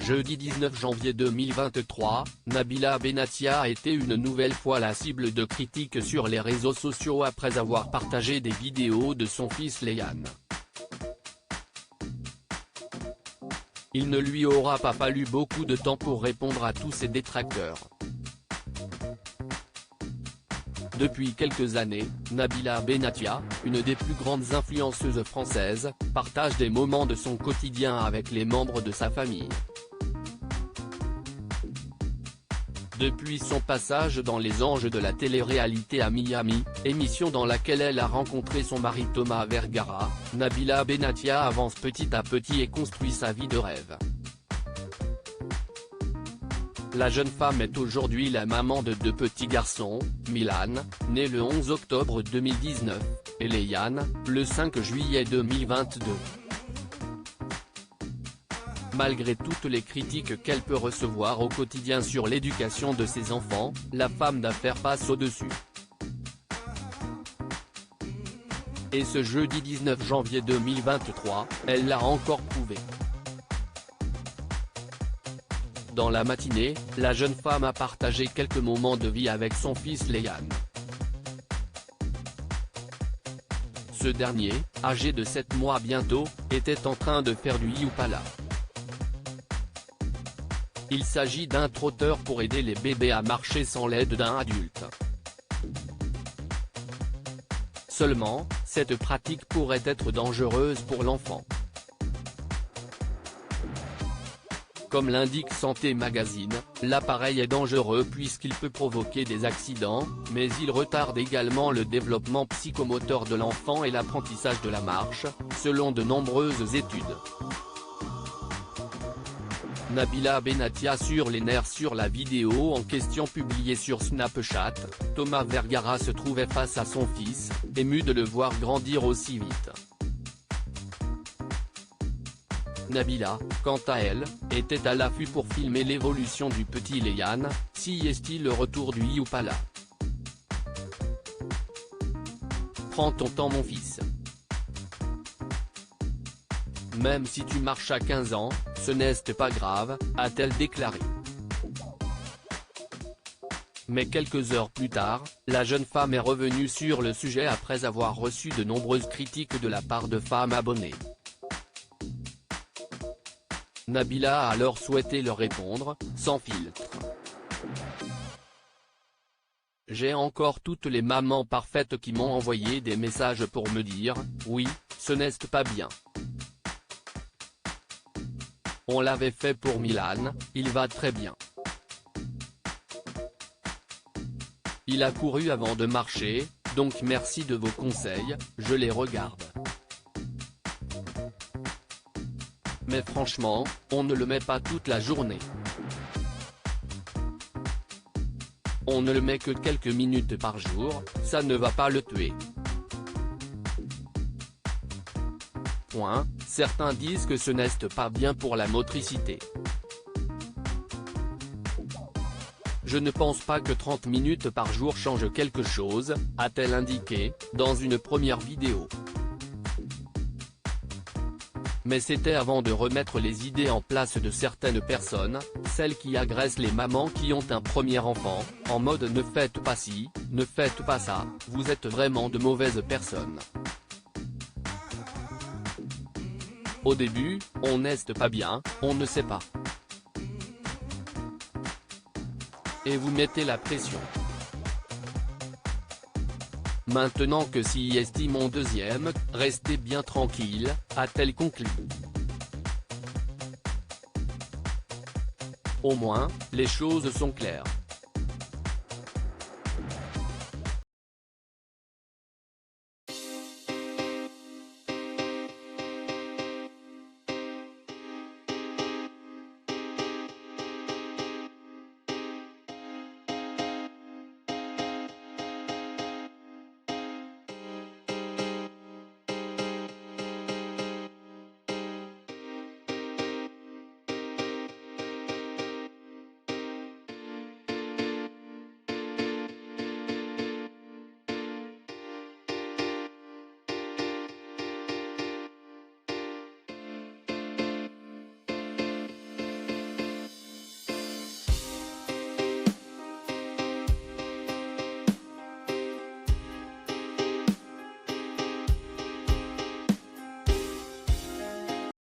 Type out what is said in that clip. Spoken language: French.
Jeudi 19 janvier 2023, Nabila Benatia a été une nouvelle fois la cible de critiques sur les réseaux sociaux après avoir partagé des vidéos de son fils Léane. Il ne lui aura pas fallu beaucoup de temps pour répondre à tous ses détracteurs. Depuis quelques années, Nabila Benatia, une des plus grandes influenceuses françaises, partage des moments de son quotidien avec les membres de sa famille. Depuis son passage dans Les Anges de la télé-réalité à Miami, émission dans laquelle elle a rencontré son mari Thomas Vergara, Nabila Benatia avance petit à petit et construit sa vie de rêve. La jeune femme est aujourd'hui la maman de deux petits garçons, Milan, né le 11 octobre 2019, et Léane, le 5 juillet 2022. Malgré toutes les critiques qu'elle peut recevoir au quotidien sur l'éducation de ses enfants, la femme d'affaires passe au-dessus. Et ce jeudi 19 janvier 2023, elle l'a encore prouvé. Dans la matinée, la jeune femme a partagé quelques moments de vie avec son fils Léane. Ce dernier, âgé de 7 mois bientôt, était en train de faire du Yupala. Il s'agit d'un trotteur pour aider les bébés à marcher sans l'aide d'un adulte. Seulement, cette pratique pourrait être dangereuse pour l'enfant. Comme l'indique Santé Magazine, l'appareil est dangereux puisqu'il peut provoquer des accidents, mais il retarde également le développement psychomoteur de l'enfant et l'apprentissage de la marche, selon de nombreuses études. Nabila Benatia sur les nerfs sur la vidéo en question publiée sur Snapchat, Thomas Vergara se trouvait face à son fils, ému de le voir grandir aussi vite. Nabila, quant à elle, était à l'affût pour filmer l'évolution du petit Léane, si est-il le retour du Yupala. Prends ton temps mon fils. Même si tu marches à 15 ans, ce n'est pas grave, a-t-elle déclaré. Mais quelques heures plus tard, la jeune femme est revenue sur le sujet après avoir reçu de nombreuses critiques de la part de femmes abonnées. Nabila a alors souhaité leur répondre, sans filtre. J'ai encore toutes les mamans parfaites qui m'ont envoyé des messages pour me dire, oui, ce n'est pas bien. On l'avait fait pour Milan, il va très bien. Il a couru avant de marcher, donc merci de vos conseils, je les regarde. Mais franchement, on ne le met pas toute la journée. On ne le met que quelques minutes par jour, ça ne va pas le tuer. Certains disent que ce n'est pas bien pour la motricité. Je ne pense pas que 30 minutes par jour change quelque chose, a-t-elle indiqué, dans une première vidéo. Mais c'était avant de remettre les idées en place de certaines personnes, celles qui agressent les mamans qui ont un premier enfant, en mode ne faites pas ci, ne faites pas ça, vous êtes vraiment de mauvaises personnes. Au début, on n'est pas bien, on ne sait pas. Et vous mettez la pression. Maintenant que si est mon deuxième, restez bien tranquille, a-t-elle conclu. Au moins, les choses sont claires.